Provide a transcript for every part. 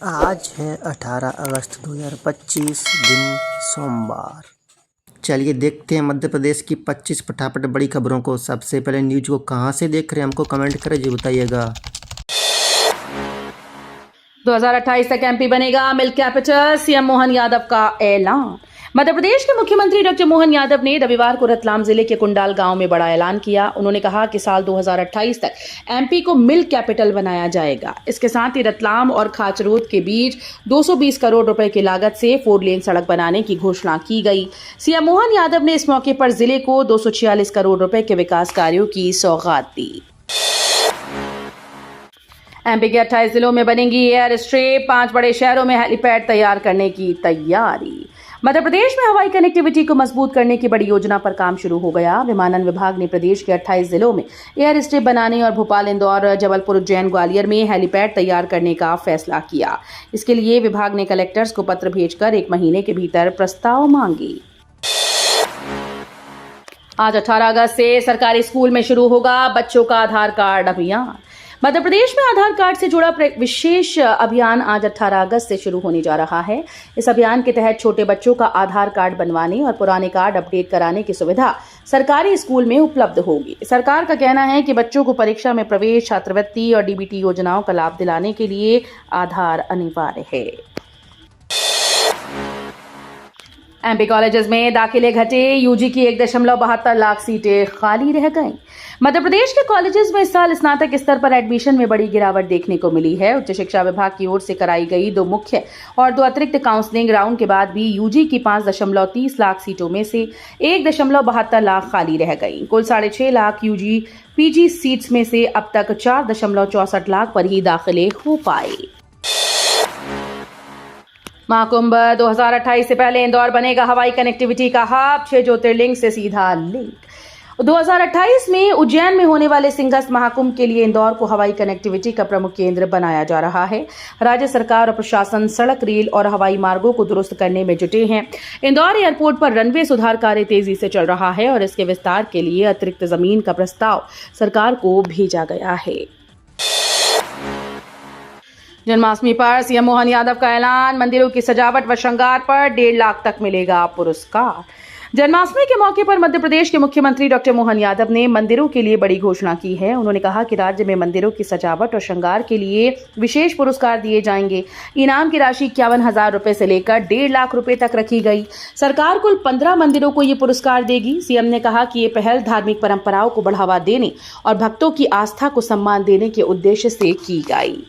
आज है 18 अगस्त 2025 दिन सोमवार। चलिए देखते हैं मध्य प्रदेश की 25 फटाफट बड़ी खबरों को। सबसे पहले न्यूज को कहां से देख रहे हैं हमको कमेंट करें जी बताइएगा। 2028 तक एमपी बनेगा milk capital, CM Mohan Yadav का ऐलान। मध्य प्रदेश के मुख्यमंत्री डॉक्टर मोहन यादव ने रविवार को रतलाम जिले के कुंडाल गांव में बड़ा ऐलान किया। उन्होंने कहा कि साल 2028 तक एमपी को मिल्क कैपिटल बनाया जाएगा। इसके साथ ही रतलाम और खाचरोद के बीच 220 करोड़ रुपए की लागत से 4 लेन सड़क बनाने की घोषणा की गई। सीएम मोहन यादव ने इस मौके पर जिले को 246 करोड़ रुपए के विकास कार्यों की सौगात दी। एमपी के 28 जिलों में बनेंगी एयर स्ट्रिप, 5 बड़े शहरों में हेलीपैड तैयार करने की तैयारी। मध्य प्रदेश में हवाई कनेक्टिविटी को मजबूत करने की बड़ी योजना पर काम शुरू हो गया। विमानन विभाग ने प्रदेश के 28 जिलों में एयर स्ट्रिप बनाने और भोपाल, इंदौर, जबलपुर, उज्जैन, ग्वालियर में हेलीपैड तैयार करने का फैसला किया। इसके लिए विभाग ने कलेक्टर्स को पत्र भेजकर 1 महीने के भीतर प्रस्ताव मांगे। आज 18 अगस्त से सरकारी स्कूल में शुरू होगा बच्चों का आधार कार्ड अभियान। मध्य प्रदेश में आधार कार्ड से जुड़ा विशेष अभियान आज 18 अगस्त से शुरू होने जा रहा है। इस अभियान के तहत छोटे बच्चों का आधार कार्ड बनवाने और पुराने कार्ड अपडेट कराने की सुविधा सरकारी स्कूल में उपलब्ध होगी। सरकार का कहना है कि बच्चों को परीक्षा में प्रवेश, छात्रवृत्ति और डीबीटी योजनाओं का लाभ दिलाने के लिए आधार अनिवार्य है। एमपी कॉलेजेस में दाखिले घटे, यूजी की 1.72 लाख सीटें खाली रह गईं। मध्य प्रदेश के कॉलेजेस में इस साल स्नातक स्तर पर एडमिशन में बड़ी गिरावट देखने को मिली है। उच्च शिक्षा विभाग की ओर से कराई गई 2 मुख्य और 2 अतिरिक्त काउंसलिंग राउंड के बाद भी यूजी की 5.30 लाख सीटों में से 1.72 लाख खाली रह गई। कुल 6.5 लाख यूजी पीजी सीट्स में से अब तक 4.64 लाख पर ही दाखिले हो पाए। महाकुंभ 2028 से पहले इंदौर बनेगा हवाई कनेक्टिविटी का हब, 6 ज्योतिर्लिंग से सीधा लिंक। 2028 में उज्जैन में होने वाले सिंहस्थ महाकुंभ के लिए इंदौर को हवाई कनेक्टिविटी का प्रमुख केंद्र बनाया जा रहा है। राज्य सरकार और प्रशासन सड़क, रेल और हवाई मार्गों को दुरुस्त करने में जुटे हैं। इंदौर एयरपोर्ट पर रनवे सुधार कार्य तेजी से चल रहा है और इसके विस्तार के लिए अतिरिक्त जमीन का प्रस्ताव सरकार को भेजा गया है। जन्माष्टमी पर सीएम मोहन यादव का ऐलान, मंदिरों की सजावट व श्रृंगार पर 1.5 लाख तक मिलेगा पुरस्कार। जन्माष्टमी के मौके पर मध्य प्रदेश के मुख्यमंत्री डॉक्टर मोहन यादव ने मंदिरों के लिए बड़ी घोषणा की है। उन्होंने कहा कि राज्य में मंदिरों की सजावट और श्रृंगार के लिए विशेष पुरस्कार दिए जाएंगे। इनाम की राशि 51,000 रुपए से लेकर 1.5 लाख रुपए तक रखी गई। सरकार कुल 15 मंदिरों को ये पुरस्कार देगी। सीएम ने कहा कि ये पहल धार्मिक परंपराओं को बढ़ावा देने और भक्तों की आस्था को सम्मान देने के उद्देश्य से की गई।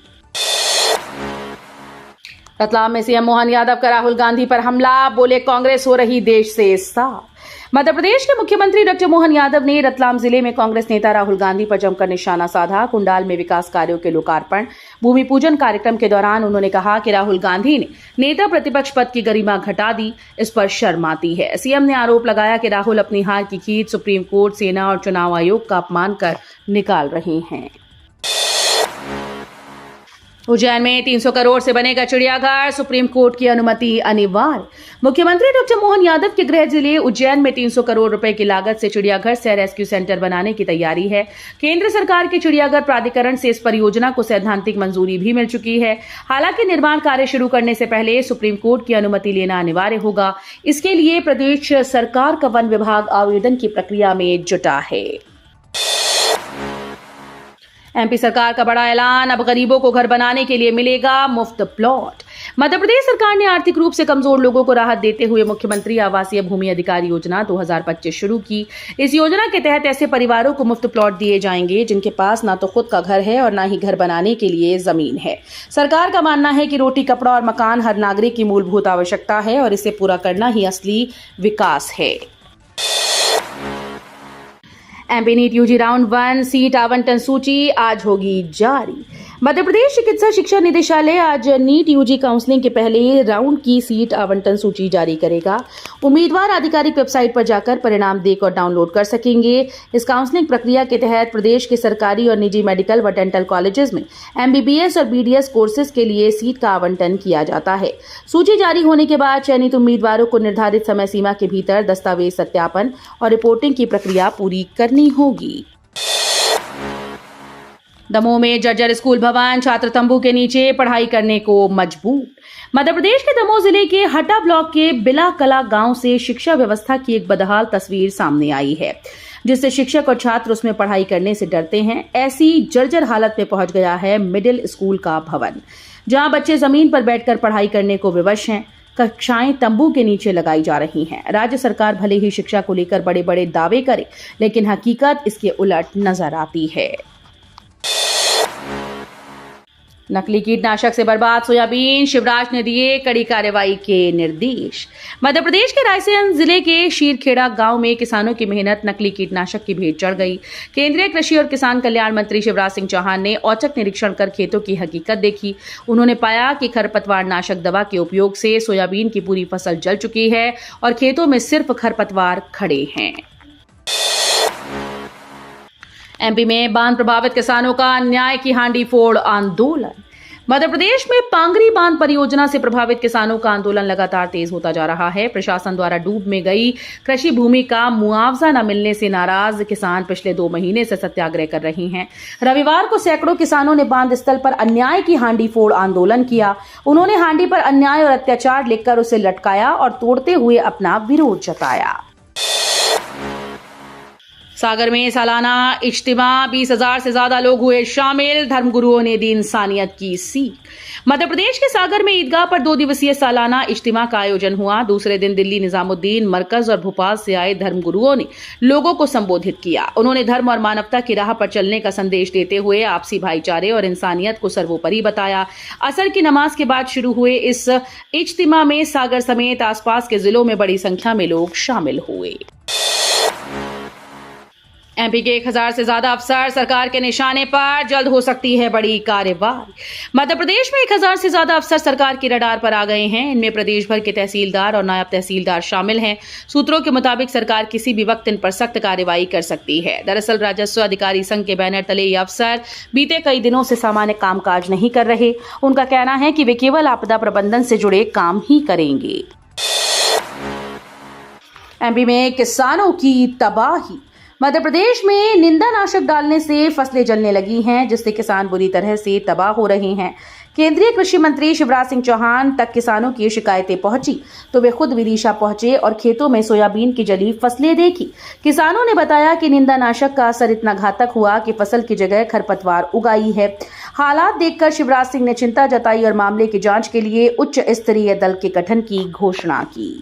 रतलाम में सीएम मोहन यादव का राहुल गांधी पर हमला, बोले कांग्रेस हो रही देश से साफ। मध्य प्रदेश के मुख्यमंत्री डॉक्टर मोहन यादव ने रतलाम जिले में कांग्रेस नेता राहुल गांधी पर जमकर निशाना साधा। कुंडाल में विकास कार्यों के लोकार्पण, भूमि पूजन कार्यक्रम के दौरान उन्होंने कहा कि राहुल गांधी ने नेता प्रतिपक्ष पद की गरिमा घटा दी, इस पर शर्म आती है। सीएम ने आरोप लगाया कि राहुल अपनी हार की खींच सुप्रीम कोर्ट, सेना और चुनाव आयोग का अपमान कर निकाल रहे हैं। उज्जैन में 300 करोड़ से बनेगा चिड़ियाघर, सुप्रीम कोर्ट की अनुमति अनिवार्य। मुख्यमंत्री डॉक्टर मोहन यादव के गृह जिले उज्जैन में 300 करोड़ रुपए की लागत से चिड़ियाघर सह रेस्क्यू सेंटर बनाने की तैयारी है। केंद्र सरकार के चिड़ियाघर प्राधिकरण से इस परियोजना को सैद्धांतिक मंजूरी भी मिल चुकी है। हालांकि निर्माण कार्य शुरू करने से पहले सुप्रीम कोर्ट की अनुमति लेना अनिवार्य होगा। इसके लिए प्रदेश सरकार का वन विभाग आवेदन की प्रक्रिया में जुटा है। एमपी सरकार का बड़ा ऐलान, अब गरीबों को घर बनाने के लिए मिलेगा मुफ्त प्लॉट। मध्य प्रदेश सरकार ने आर्थिक रूप से कमजोर लोगों को राहत देते हुए मुख्यमंत्री आवासीय भूमि अधिकार योजना 2025 शुरू की। इस योजना के तहत ऐसे परिवारों को मुफ्त प्लॉट दिए जाएंगे जिनके पास ना तो खुद का घर है और ना ही घर बनाने के लिए जमीन है। सरकार का मानना है कि रोटी, कपड़ा और मकान हर नागरिक की मूलभूत आवश्यकता है और इसे पूरा करना ही असली विकास है। MP NEET UG round 1 seat आवंटन सूची आज होगी जारी। मध्य प्रदेश चिकित्सा शिक्षा निदेशालय आज नीट यूजी काउंसलिंग के पहले राउंड की सीट आवंटन सूची जारी करेगा। उम्मीदवार आधिकारिक वेबसाइट पर जाकर परिणाम देख और डाउनलोड कर सकेंगे। इस काउंसलिंग प्रक्रिया के तहत प्रदेश के सरकारी और निजी मेडिकल व डेंटल कॉलेजेस में एमबीबीएस और बीडीएस कोर्सेज के लिए सीट का आवंटन किया जाता है। सूची जारी होने के बाद चयनित उम्मीदवारों को निर्धारित समय सीमा के भीतर दस्तावेज सत्यापन और रिपोर्टिंग की प्रक्रिया पूरी करनी होगी। दमोह में जर्जर स्कूल भवन, छात्र तंबू के नीचे पढ़ाई करने को मजबूर। मध्य प्रदेश के दमोह जिले के हटा ब्लॉक के बिला कला गांव से शिक्षा व्यवस्था की एक बदहाल तस्वीर सामने आई है, जिससे शिक्षक और छात्र उसमें पढ़ाई करने से डरते हैं। ऐसी जर्जर हालत में पहुंच गया है मिडिल स्कूल का भवन, जहां बच्चे जमीन पर बैठकर पढ़ाई करने को विवश हैं। कक्षाएं तंबू के नीचे लगाई जा रही हैं। राज्य सरकार भले ही शिक्षा को लेकर बड़े बड़े दावे करे, लेकिन हकीकत इसके उलट नजर आती है। नकली कीटनाशक से बर्बाद सोयाबीन, शिवराज ने दिए कड़ी कार्रवाई के निर्देश। मध्य प्रदेश के रायसेन जिले के शीरखेड़ा गांव में किसानों की मेहनत नकली कीटनाशक की भेंट चढ़ गई। केंद्रीय कृषि और किसान कल्याण मंत्री शिवराज सिंह चौहान ने औचक निरीक्षण कर खेतों की हकीकत देखी। उन्होंने पाया कि खरपतवार नाशक दवा के उपयोग से सोयाबीन की पूरी फसल जल चुकी है और खेतों में सिर्फ खरपतवार खड़े हैं। एमपी में बांध प्रभावित किसानों का न्याय की हांडी फोड़ आंदोलन। मध्य प्रदेश में पांगरी बांध परियोजना से प्रभावित किसानों का आंदोलन लगातार तेज होता जा रहा है। प्रशासन द्वारा डूब में गई कृषि भूमि का मुआवजा न मिलने से नाराज किसान पिछले 2 महीने से सत्याग्रह कर रहे हैं। रविवार को सैकड़ों किसानों ने बांध स्थल पर अन्याय की हांडी फोड़ आंदोलन किया। उन्होंने हांडी पर अन्याय और अत्याचार लिखकर उसे लटकाया और तोड़ते हुए अपना विरोध जताया। सागर में सालाना इज्तिमा, 20,000 से ज्यादा लोग हुए शामिल। धर्मगुरुओं ने दी इंसानियत की सीख। मध्य प्रदेश के सागर में ईदगाह पर 2 दिवसीय सालाना इज्तिमा का आयोजन हुआ। दूसरे दिन दिल्ली निजामुद्दीन मरकज और भोपाल से आए धर्मगुरुओं ने लोगों को संबोधित किया। उन्होंने धर्म और मानवता की राह पर चलने का संदेश देते हुए आपसी भाईचारे और इंसानियत को सर्वोपरि बताया। असर की नमाज के बाद शुरू हुए इस इज्तिमा में सागर समेत आसपास के जिलों में बड़ी संख्या में लोग शामिल हुए। एमपी के 1,000 से ज्यादा अफसर सरकार के निशाने पर, जल्द हो सकती है बड़ी कार्रवाई। मध्य प्रदेश में 1,000 से ज्यादा अफसर सरकार की रडार पर आ गए हैं। इनमें प्रदेश भर के तहसीलदार और नायब तहसीलदार शामिल हैं। सूत्रों के मुताबिक सरकार किसी भी वक्त इन पर सख्त कार्रवाई कर सकती है। दरअसल राजस्व अधिकारी संघ के बैनर तले ये अफसर बीते कई दिनों से सामान्य कामकाज नहीं कर रहे। उनका कहना है कि वे केवल आपदा प्रबंधन से जुड़े काम ही करेंगे। एमपी में किसानों की तबाही। मध्य प्रदेश में निंदानाशक डालने से फसलें जलने लगी हैं, जिससे किसान बुरी तरह से तबाह हो रहे हैं। केंद्रीय कृषि मंत्री शिवराज सिंह चौहान तक किसानों की शिकायतें पहुंची तो वे खुद विदिशा पहुंचे और खेतों में सोयाबीन की जली फसलें देखी। किसानों ने बताया कि निंदानाशक का असर इतना घातक हुआ कि फसल की जगह खरपतवार उगाई है। हालात देखकर शिवराज सिंह ने चिंता जताई और मामले की जांच के लिए उच्च स्तरीय दल के गठन की घोषणा की।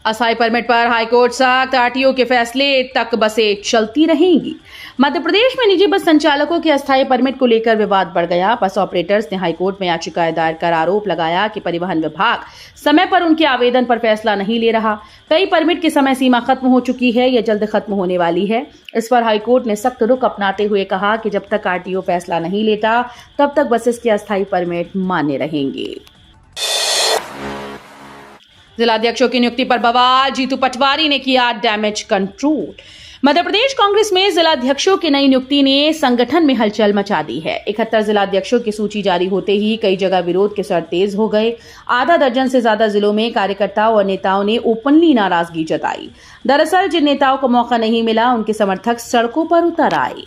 अस्थायी परमिट पर हाईकोर्ट सख्त, आरटीओ के फैसले तक बसें चलती रहेंगी। मध्य प्रदेश में निजी बस संचालकों के अस्थायी परमिट को लेकर विवाद बढ़ गया। बस ऑपरेटर्स ने हाईकोर्ट में याचिका दायर कर आरोप लगाया कि परिवहन विभाग समय पर उनके आवेदन पर फैसला नहीं ले रहा। कई परमिट की समय सीमा खत्म हो चुकी है या जल्द खत्म होने वाली है। इस पर हाईकोर्ट ने सख्त रुख अपनाते हुए कहा कि जब तक आरटीओ फैसला नहीं लेता तब तक बसेस के अस्थायी परमिट मान्य रहेंगे। जिलाध्यक्षों की नियुक्ति पर बवाल, जीतू पटवारी ने किया डैमेज कंट्रोल। मध्य प्रदेश कांग्रेस में जिलाध्यक्षों की नई नियुक्ति ने संगठन में हलचल मचा दी है। 71 जिलाध्यक्षों की सूची जारी होते ही कई जगह विरोध के स्वर तेज हो गए। आधा दर्जन से ज्यादा जिलों में कार्यकर्ताओं और नेताओं ने ओपनली नाराजगी जताई। दरअसल जिन नेताओं को मौका नहीं मिला, उनके समर्थक सड़कों पर उतर आए।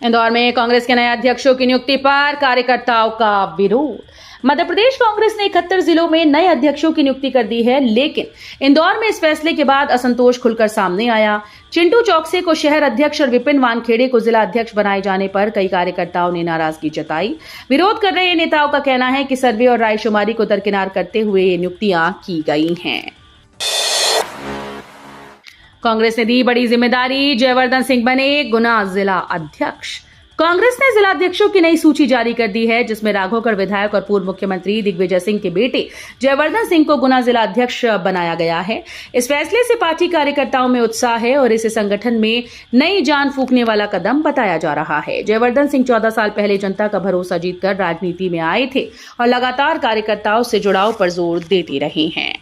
इंदौर में कांग्रेस के नए अध्यक्षों की नियुक्ति पर कार्यकर्ताओं का विरोध। मध्य प्रदेश कांग्रेस ने 71 जिलों में नए अध्यक्षों की नियुक्ति कर दी है, लेकिन इंदौर में इस फैसले के बाद असंतोष खुलकर सामने आया। चिंटू चौकसे को शहर अध्यक्ष और विपिन वानखेड़े को जिला अध्यक्ष बनाए जाने पर कई कार्यकर्ताओं ने नाराजगी जताई। विरोध कर रहे नेताओं का कहना है कि सर्वे और रायशुमारी को दरकिनार करते हुए ये नियुक्तियां की गई हैं। कांग्रेस ने दी बड़ी जिम्मेदारी, जयवर्धन सिंह बने गुना जिला अध्यक्ष। कांग्रेस ने जिलाध्यक्षों की नई सूची जारी कर दी है, जिसमें राघवगढ़ विधायक और पूर्व मुख्यमंत्री दिग्विजय सिंह के बेटे जयवर्धन सिंह को गुना जिला अध्यक्ष बनाया गया है। इस फैसले से पार्टी कार्यकर्ताओं में उत्साह है और इसे संगठन में नई जान फूंकने वाला कदम बताया जा रहा है। जयवर्धन सिंह 14 साल पहले जनता का भरोसा जीतकर राजनीति में आए थे और लगातार कार्यकर्ताओं से जुड़ाव पर जोर देते रहे हैं।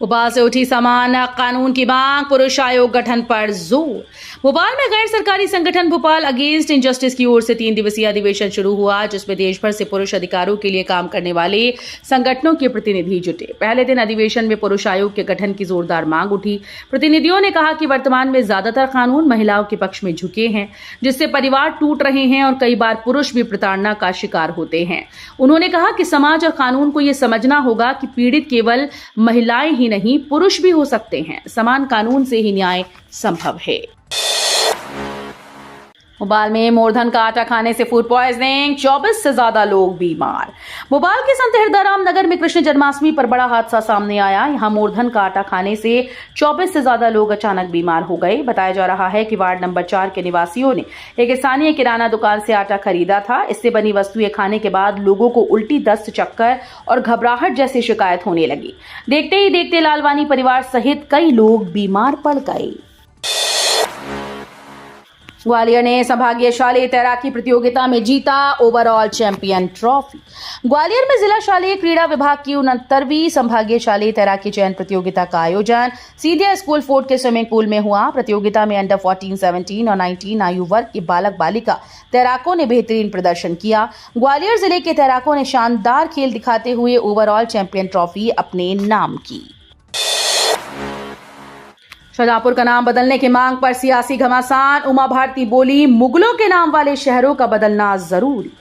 भोपाल से उठी समान कानून की मांग, पुरुष आयोग गठन पर जोर। भोपाल में गैर सरकारी संगठन भोपाल अगेंस्ट इनजस्टिस की ओर से 3 दिवसीय अधिवेशन शुरू हुआ, जिसमें देश भर से पुरुष अधिकारों के लिए काम करने वाले संगठनों के प्रतिनिधि जुटे। पहले दिन अधिवेशन में पुरुष आयोग के गठन की जोरदार मांग उठी। प्रतिनिधियों ने कहा कि वर्तमान में ज्यादातर कानून महिलाओं के पक्ष में झुके हैं, जिससे परिवार टूट रहे हैं और कई बार पुरुष भी प्रताड़ना का शिकार होते हैं। उन्होंने कहा कि समाज और कानून को यह समझना होगा कि पीड़ित केवल महिलाएं ही नहीं, पुरुष भी हो सकते हैं। समान कानून से ही न्याय संभव है। भोपाल में मोरधन का आटा खाने से फूड पॉइजनिंग, 24 से ज्यादा लोग बीमार। भोपाल के संत हृदयराम नगर में कृष्ण जन्माष्टमी पर बड़ा हादसा सामने आया। यहां मोरधन का आटा खाने से 24 से ज्यादा लोग अचानक बीमार हो गए। बताया जा रहा है कि वार्ड नंबर 4 के निवासियों ने एक स्थानीय किराना दुकान से आटा खरीदा था। इससे बनी वस्तुएं खाने के बाद लोगों को उल्टी, दस्त, चक्कर और घबराहट जैसी शिकायत होने लगी। देखते ही देखते लालवानी परिवार सहित कई लोग बीमार पड़ गए। ग्वालियर ने संभागीय शालेय तैराकी प्रतियोगिता में जीता ओवरऑल चैंपियन ट्रॉफी। ग्वालियर में जिला शालेय क्रीड़ा विभाग की 69वीं संभागीय शालेय तैराकी चयन प्रतियोगिता का आयोजन सीधे स्कूल फोर्ट के स्विमिंग पूल में हुआ। प्रतियोगिता में अंडर 14, 17 और 19 आयु वर्ग के बालक बालिका तैराकों ने बेहतरीन प्रदर्शन किया। ग्वालियर जिले के तैराकों ने शानदार खेल दिखाते हुए ओवरऑल चैंपियन ट्रॉफी अपने नाम की। शाहजहांपुर का नाम बदलने की मांग पर सियासी घमासान। उमा भारती बोली, मुगलों के नाम वाले शहरों का बदलना जरूरी।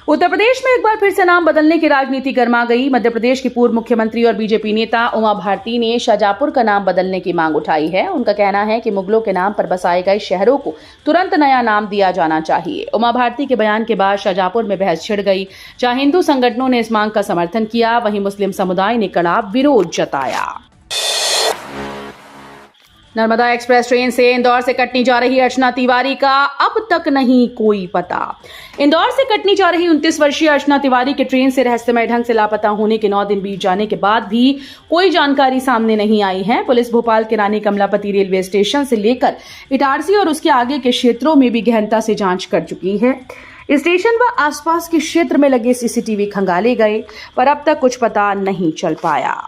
उत्तर प्रदेश में एक बार फिर से नाम बदलने की राजनीति गर्मा गई। मध्य प्रदेश की पूर्व मुख्यमंत्री और बीजेपी नेता उमा भारती ने शाहजहांपुर का नाम बदलने की मांग उठाई है। उनका कहना है कि मुगलों के नाम पर बसाए गए शहरों को तुरंत नया नाम दिया जाना चाहिए। उमा भारती के बयान के बाद शाहजहांपुर में बहस छिड़ गई। जहां हिंदू संगठनों ने इस मांग का समर्थन किया, वहीं मुस्लिम समुदाय ने कड़ा विरोध जताया। नर्मदा एक्सप्रेस ट्रेन से इंदौर से कटनी जा रही अर्चना तिवारी का अब तक नहीं कोई पता। इंदौर से कटनी जा रही 29 वर्षीय अर्चना तिवारी के ट्रेन से रहस्यमय ढंग से लापता होने के 9 दिन बीत जाने के बाद भी कोई जानकारी सामने नहीं आई है। पुलिस भोपाल के रानी कमलापति रेलवे स्टेशन से लेकर इटारसी और उसके आगे के क्षेत्रों में भी गहनता से जांच कर चुकी है। स्टेशन व आसपास के क्षेत्र में लगे सीसीटीवी खंगाले गए, पर अब तक कुछ पता नहीं चल पाया।